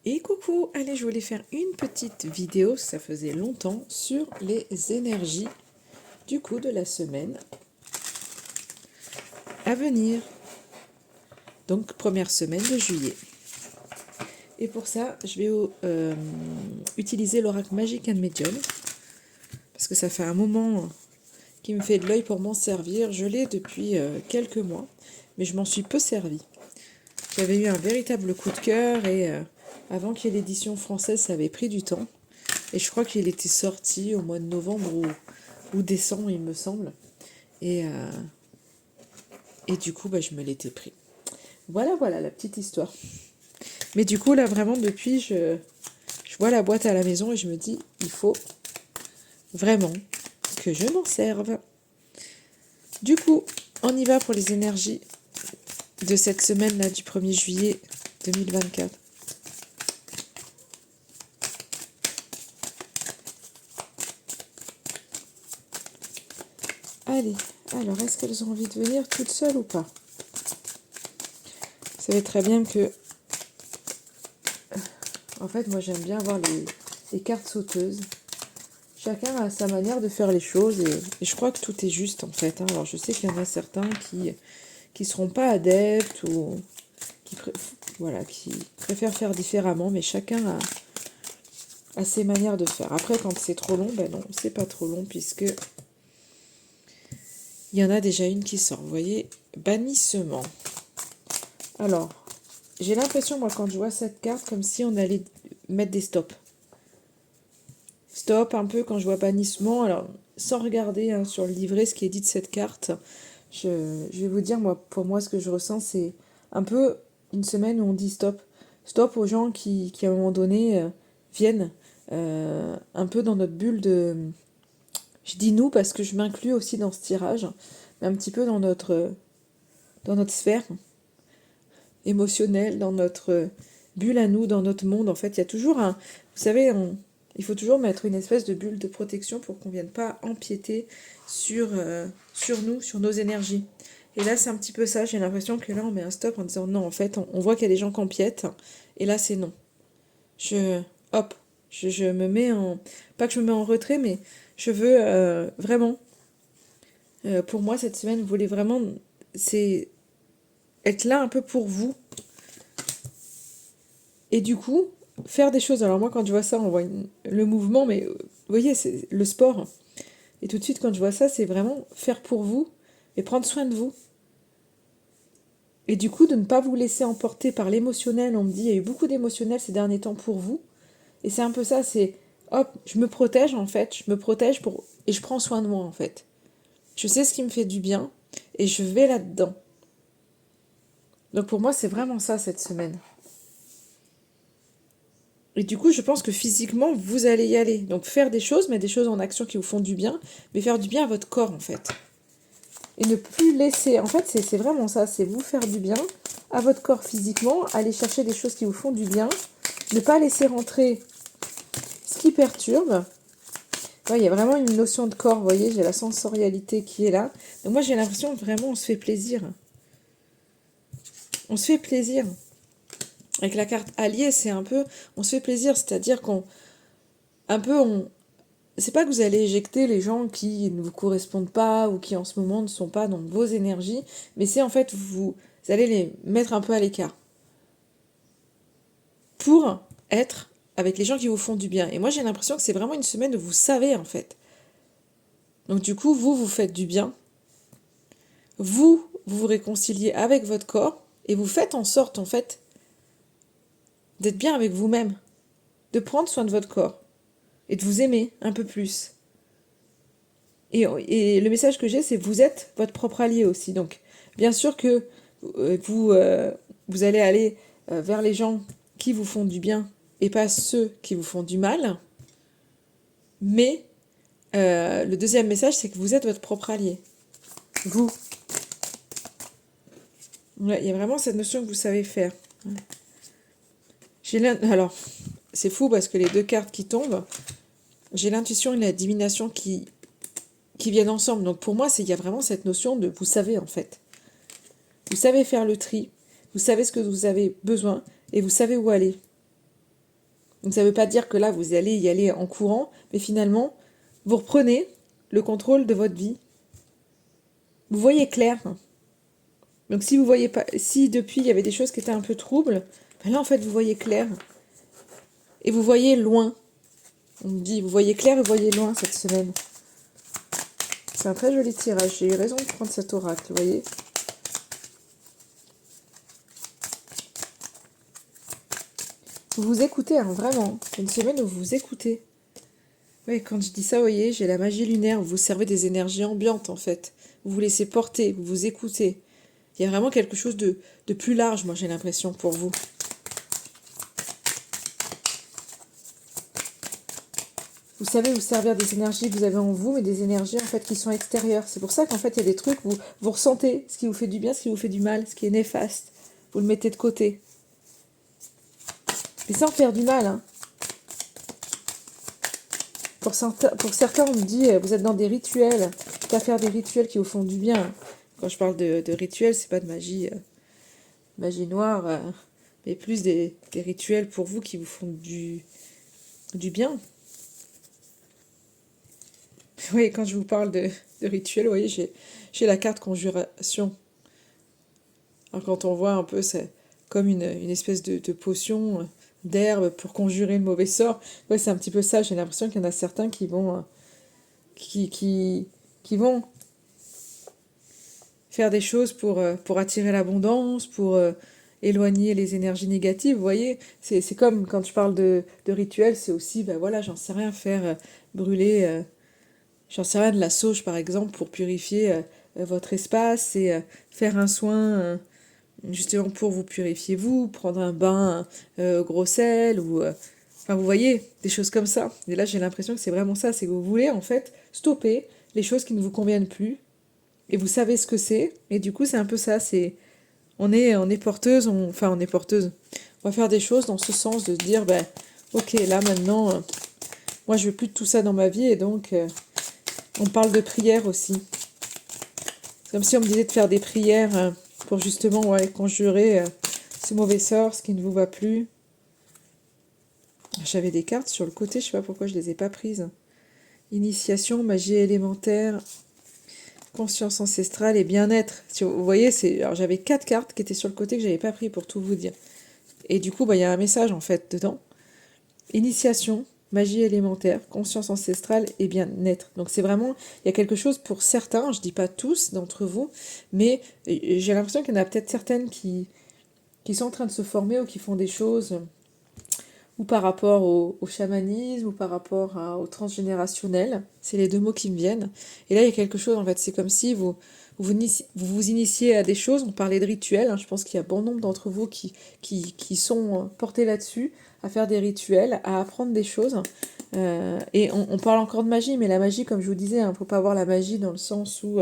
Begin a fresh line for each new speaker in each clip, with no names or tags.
Et coucou, allez, je voulais faire une petite vidéo, ça faisait longtemps, sur les énergies du coup de la semaine à venir. Donc première semaine de juillet. Et pour ça, je vais utiliser l'oracle Magic and Medium, parce que ça fait un moment qu'il me fait de l'œil pour m'en servir. Je l'ai depuis quelques mois, mais je m'en suis peu servi. J'avais eu un véritable coup de cœur et avant qu'il y ait l'édition française, ça avait pris du temps. Et je crois qu'il était sorti au mois de novembre ou décembre, il me semble. Et du coup, je me l'étais pris. Voilà la petite histoire. Mais du coup, là, vraiment, depuis, je vois la boîte à la maison et je me dis, il faut vraiment que je m'en serve. Du coup, on y va pour les énergies de cette semaine-là, du 1er juillet 2024. Allez, alors, est-ce qu'elles ont envie de venir toutes seules ou pas? Vous savez très bien que... En fait, moi, j'aime bien avoir les cartes sauteuses. Chacun a sa manière de faire les choses et je crois que tout est juste, en fait. Alors, je sais qu'il y en a certains qui seront pas adeptes ou qui préfèrent faire différemment, mais chacun a ses manières de faire. Après, quand c'est trop long, non, c'est pas trop long puisque il y en a déjà une qui sort. Vous voyez, bannissement. Alors, j'ai l'impression, moi, quand je vois cette carte, comme si on allait mettre des stops. Stop, un peu, quand je vois bannissement. Alors, sans regarder sur le livret ce qui est dit de cette carte, je vais vous dire, moi, pour moi, ce que je ressens, c'est un peu une semaine où on dit stop. Stop aux gens qui à un moment donné, viennent un peu dans notre bulle de... Je dis nous parce que je m'inclus aussi dans ce tirage, mais un petit peu dans notre sphère émotionnelle, dans notre bulle à nous, dans notre monde. En fait, il y a toujours un... Vous savez, il faut toujours mettre une espèce de bulle de protection pour qu'on ne vienne pas empiéter sur nous, sur nos énergies. Et là, c'est un petit peu ça. J'ai l'impression que là, on met un stop en disant non, en fait, on voit qu'il y a des gens qui empiètent. Et là, c'est non. Hop, je me mets en... Pas que je me mets en retrait, mais je veux vraiment... pour moi, cette semaine, vous voulez vraiment... C'est être là un peu pour vous. Et du coup, faire des choses. Alors moi, quand je vois ça, on voit le mouvement, mais vous voyez, c'est le sport. Et tout de suite, quand je vois ça, c'est vraiment faire pour vous et prendre soin de vous. Et du coup, de ne pas vous laisser emporter par l'émotionnel. On me dit, il y a eu beaucoup d'émotionnel ces derniers temps pour vous. Et c'est un peu ça, c'est, hop, je me protège en fait. Je me protège et je prends soin de moi en fait. Je sais ce qui me fait du bien et je vais là-dedans. Donc pour moi, c'est vraiment ça cette semaine. Et du coup, je pense que physiquement, vous allez y aller. Donc faire des choses, mais des choses en action qui vous font du bien, mais faire du bien à votre corps en fait. Et ne plus laisser, en fait, c'est vraiment ça, c'est vous faire du bien à votre corps physiquement, aller chercher des choses qui vous font du bien, ne pas laisser rentrer ce qui perturbe. Ouais, il y a vraiment une notion de corps, vous voyez, j'ai la sensorialité qui est là. Donc moi, j'ai l'impression que vraiment, on se fait plaisir. On se fait plaisir. Avec la carte alliée, c'est un peu, on se fait plaisir, c'est-à-dire c'est pas que vous allez éjecter les gens qui ne vous correspondent pas ou qui en ce moment ne sont pas dans vos énergies, mais c'est en fait, vous allez les mettre un peu à l'écart pour être avec les gens qui vous font du bien. Et moi, j'ai l'impression que c'est vraiment une semaine où vous savez, en fait. Donc du coup, vous faites du bien. Vous vous réconciliez avec votre corps et vous faites en sorte, en fait, d'être bien avec vous-même, de prendre soin de votre corps et de vous aimer un peu plus. Et le message que j'ai, c'est vous êtes votre propre allié aussi. Donc, bien sûr que vous allez aller vers les gens qui vous font du bien et pas ceux qui vous font du mal. Mais le deuxième message, c'est que vous êtes votre propre allié. Vous. Ouais, il y a vraiment cette notion que vous savez faire. Alors, c'est fou parce que les deux cartes qui tombent, j'ai l'intuition et la divination qui viennent ensemble. Donc pour moi, il y a vraiment cette notion de vous savez en fait. Vous savez faire le tri, vous savez ce que vous avez besoin et vous savez où aller. Donc ça ne veut pas dire que là, vous allez y aller en courant, mais finalement, vous reprenez le contrôle de votre vie. Vous voyez clair. Donc si vous voyez pas, si depuis il y avait des choses qui étaient un peu troubles, ben là en fait vous voyez clair. Et vous voyez loin. On me dit, vous voyez clair et vous voyez loin cette semaine. C'est un très joli tirage. J'ai eu raison de prendre cet oracle, vous voyez. Vous vous écoutez, hein, vraiment. C'est une semaine où vous vous écoutez. Oui, quand je dis ça, vous voyez, j'ai la magie lunaire. Vous vous servez des énergies ambiantes, en fait. Vous vous laissez porter, vous vous écoutez. Il y a vraiment quelque chose de plus large, moi, j'ai l'impression, pour vous. Vous savez vous servir des énergies que vous avez en vous, mais des énergies, en fait, qui sont extérieures. C'est pour ça qu'en fait, il y a des trucs, vous ressentez ce qui vous fait du bien, ce qui vous fait du mal, ce qui est néfaste. Vous le mettez de côté. Mais sans faire du mal, hein. Pour certains, on me dit, vous êtes dans des rituels, pas faire des rituels qui vous font du bien. Quand je parle de rituels, c'est pas de magie, magie noire, mais plus des rituels pour vous qui vous font du bien. Oui, quand je vous parle de rituels, vous voyez, j'ai la carte conjuration. Alors quand on voit un peu, c'est comme une espèce de potion d'herbe pour conjurer le mauvais sort. Ouais, c'est un petit peu ça. J'ai l'impression qu'il y en a certains qui vont, qui vont faire des choses pour attirer l'abondance, pour éloigner les énergies négatives. Vous voyez, c'est comme quand je parle de rituel, c'est aussi, ben voilà, j'en sais rien, faire brûler, j'en sais rien, de la sauge par exemple, pour purifier votre espace et faire un soin. Justement pour vous purifier vous, prendre un bain au gros sel, ou... enfin, vous voyez, des choses comme ça. Et là, j'ai l'impression que c'est vraiment ça, c'est que vous voulez, en fait, stopper les choses qui ne vous conviennent plus, et vous savez ce que c'est, et du coup, c'est un peu ça, c'est... on est porteuse, enfin, on est porteuse. On va faire des choses dans ce sens de se dire, ben, ok, là, maintenant, moi, je veux plus de tout ça dans ma vie, et donc, on parle de prière aussi. C'est comme si on me disait de faire des prières pour justement ouais, conjurer ce mauvais sort, ce qui ne vous va plus. J'avais des cartes sur le côté, je sais pas pourquoi je les ai pas prises. Initiation, magie élémentaire, conscience ancestrale et bien-être. Vous voyez, alors j'avais 4 cartes qui étaient sur le côté que j'avais pas pris pour tout vous dire. Et du coup, bah, y a un message en fait dedans. Initiation, magie élémentaire, conscience ancestrale et bien-être. Donc c'est vraiment, il y a quelque chose pour certains, je dis pas tous d'entre vous, mais j'ai l'impression qu'il y en a peut-être certaines qui sont en train de se former ou qui font des choses, ou par rapport au chamanisme, ou par rapport au transgénérationnel. C'est les deux mots qui me viennent. Et là, il y a quelque chose, en fait, c'est comme si vous initiez à des choses. On parlait de rituels, hein, je pense qu'il y a bon nombre d'entre vous qui sont portés là-dessus, à faire des rituels, à apprendre des choses. Et on parle encore de magie, mais la magie, comme je vous disais, il ne faut pas voir la magie dans le sens où...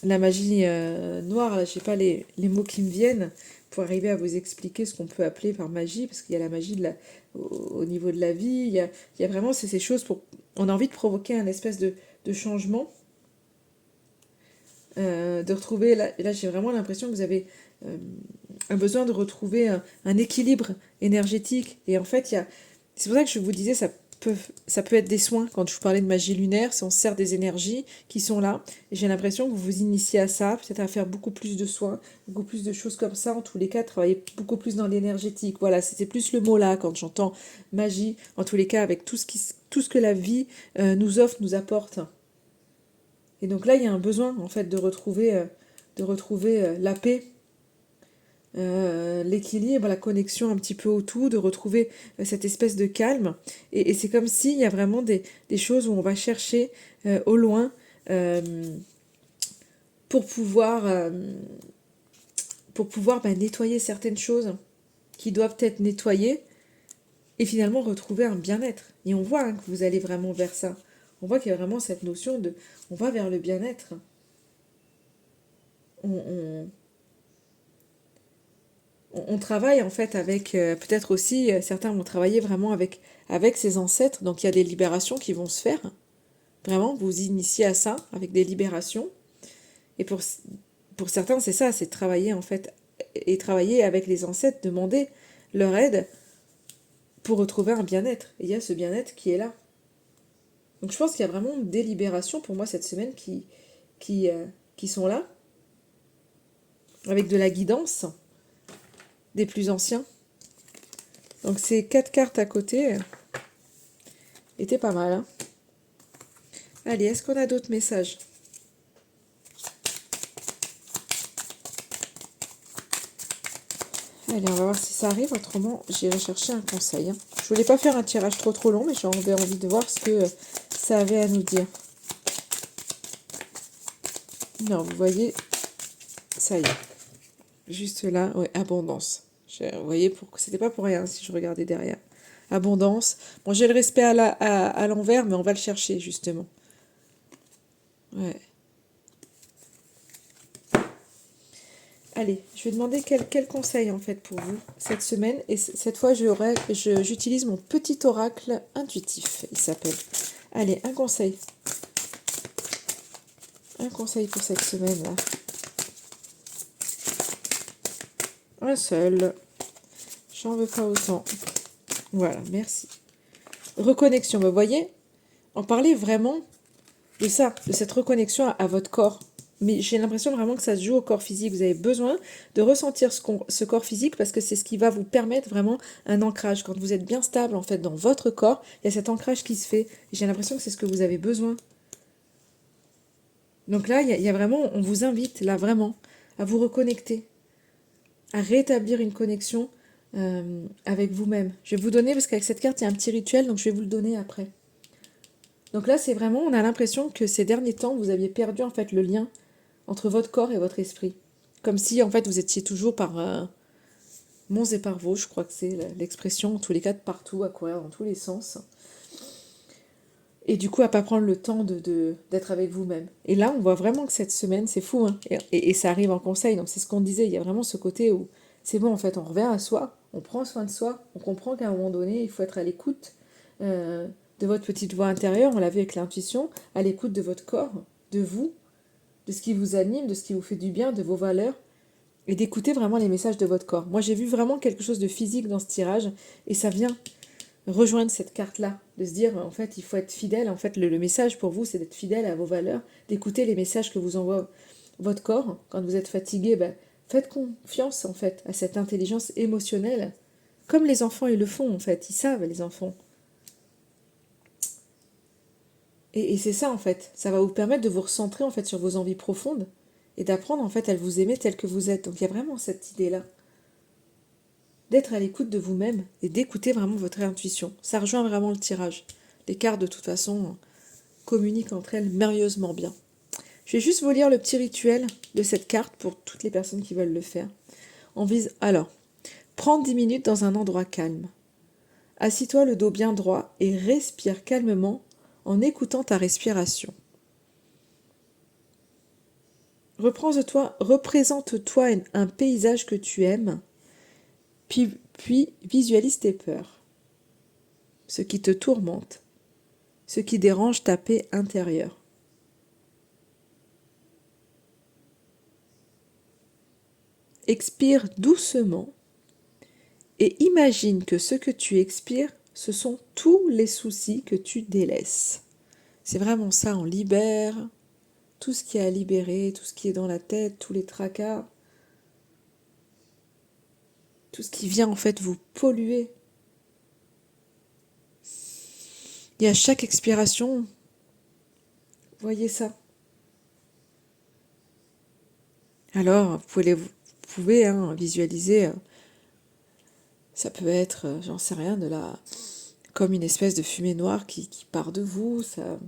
la magie noire, là, je sais pas les mots qui me viennent pour arriver à vous expliquer ce qu'on peut appeler par magie, parce qu'il y a la magie au niveau de la vie, il y a vraiment ces choses pour... On a envie de provoquer un espèce de changement, de retrouver... Là j'ai vraiment l'impression que vous avez un besoin de retrouver un équilibre énergétique, et en fait, c'est pour ça que je vous disais, ça peut être des soins. Quand je vous parlais de magie lunaire, si on se sert des énergies qui sont là, et j'ai l'impression que vous vous initiez à ça, peut-être à faire beaucoup plus de soins, beaucoup plus de choses comme ça, en tous les cas, travailler beaucoup plus dans l'énergétique. Voilà, c'était plus le mot là, quand j'entends magie, en tous les cas, avec tout ce que la vie nous offre, nous apporte. Et donc là, il y a un besoin, en fait, de retrouver la paix, l'équilibre, la connexion un petit peu au tout, de retrouver cette espèce de calme. Et c'est comme s'il y a vraiment des choses où on va chercher au loin euh, pour pouvoir, nettoyer certaines choses qui doivent être nettoyées et finalement retrouver un bien-être. Et on voit que vous allez vraiment vers ça. On voit qu'il y a vraiment cette notion de... On va vers le bien-être. On travaille en fait avec, peut-être aussi, certains vont travailler vraiment avec ses ancêtres, donc il y a des libérations qui vont se faire. Vraiment, vous initiez à ça, avec des libérations. Et pour certains, c'est ça, c'est travailler en fait, et travailler avec les ancêtres, demander leur aide pour retrouver un bien-être. Et il y a ce bien-être qui est là. Donc je pense qu'il y a vraiment des libérations pour moi cette semaine qui, euh, qui sont là, avec de la guidance des plus anciens. Donc ces 4 cartes à côté étaient pas mal. Hein. Allez, est-ce qu'on a d'autres messages? Allez, on va voir si ça arrive, autrement j'irai chercher un conseil. Hein. Je voulais pas faire un tirage trop long, mais j'avais envie de voir ce que ça avait à nous dire. Non, vous voyez, ça y est. Juste là, ouais, abondance. Vous voyez, c'était pas pour rien si je regardais derrière. Abondance. Bon, j'ai le respect à l'envers, mais on va le chercher, justement. Ouais. Allez, je vais demander quel conseil, en fait, pour vous, cette semaine. Et cette fois, j'utilise mon petit oracle intuitif, il s'appelle. Allez, un conseil. Un conseil pour cette semaine-là. Un seul. J'en veux pas autant. Voilà, merci. Reconnexion, vous voyez, on parlait vraiment de ça, de cette reconnexion à votre corps. Mais j'ai l'impression vraiment que ça se joue au corps physique. Vous avez besoin de ressentir ce corps physique parce que c'est ce qui va vous permettre vraiment un ancrage. Quand vous êtes bien stable en fait dans votre corps, il y a cet ancrage qui se fait. J'ai l'impression que c'est ce que vous avez besoin. Donc là, il y a vraiment, on vous invite là vraiment à vous reconnecter, à rétablir une connexion avec vous-même. Je vais vous donner, parce qu'avec cette carte, il y a un petit rituel, donc je vais vous le donner après. Donc là, c'est vraiment, on a l'impression que ces derniers temps, vous aviez perdu en fait le lien entre votre corps et votre esprit. Comme si en fait vous étiez toujours par monts et par vaux, je crois que c'est l'expression, en tous les cas de partout, à courir dans tous les sens. Et du coup, à pas prendre le temps d'être avec vous-même. Et là, on voit vraiment que cette semaine, c'est fou, hein, et ça arrive en conseil, donc c'est ce qu'on disait, il y a vraiment ce côté où c'est bon, en fait, on revient à soi, on prend soin de soi, on comprend qu'à un moment donné, il faut être à l'écoute de votre petite voix intérieure, on l'a vu avec l'intuition, à l'écoute de votre corps, de vous, de ce qui vous anime, de ce qui vous fait du bien, de vos valeurs, et d'écouter vraiment les messages de votre corps. Moi, j'ai vu vraiment quelque chose de physique dans ce tirage, et ça vient rejoindre cette carte-là, de se dire, en fait, il faut être fidèle. En fait, le message pour vous, c'est d'être fidèle à vos valeurs, d'écouter les messages que vous envoie votre corps. Quand vous êtes fatigué, ben, faites confiance, en fait, à cette intelligence émotionnelle, comme les enfants, ils le font, en fait. Ils savent, les enfants. Et c'est ça, en fait. Ça va vous permettre de vous recentrer, en fait, sur vos envies profondes et d'apprendre, en fait, à vous aimer tel que vous êtes. Donc, il y a vraiment cette idée-là. D'être à l'écoute de vous-même et d'écouter vraiment votre intuition. Ça rejoint vraiment le tirage. Les cartes, de toute façon, communiquent entre elles merveilleusement bien. Je vais juste vous lire le petit rituel de cette carte pour toutes les personnes qui veulent le faire. On vise alors, prends 10 minutes dans un endroit calme. Assis-toi le dos bien droit et respire calmement en écoutant ta respiration. Représente-toi un paysage que tu aimes, puis visualise tes peurs, ce qui te tourmente, ce qui dérange ta paix intérieure. Expire doucement et imagine que ce que tu expires, ce sont tous les soucis que tu délaisses. C'est vraiment ça, on libère tout ce qui est à libérer, tout ce qui est dans la tête, tous les tracas, tout ce qui vient en fait vous polluer. Et à chaque expiration, voyez ça. Alors, vous pouvez visualiser, ça peut être, j'en sais rien, comme une espèce de fumée noire qui part de vous. Ça,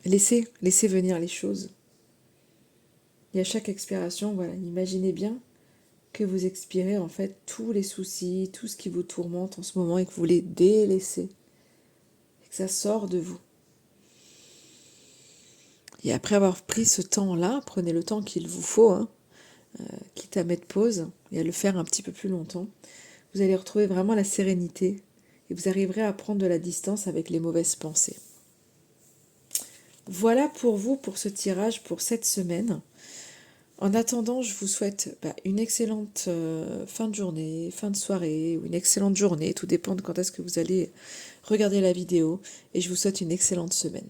laissez venir les choses. Et à chaque expiration, voilà, imaginez bien que vous expirez en fait tous les soucis, tout ce qui vous tourmente en ce moment et que vous les délaissez. Et que ça sort de vous. Et après avoir pris ce temps-là, prenez le temps qu'il vous faut, quitte à mettre pause et à le faire un petit peu plus longtemps, vous allez retrouver vraiment la sérénité et vous arriverez à prendre de la distance avec les mauvaises pensées. Voilà pour vous, pour ce tirage, pour cette semaine. En attendant, je vous souhaite une excellente fin de journée, fin de soirée, ou une excellente journée, tout dépend de quand est-ce que vous allez regarder la vidéo, et je vous souhaite une excellente semaine.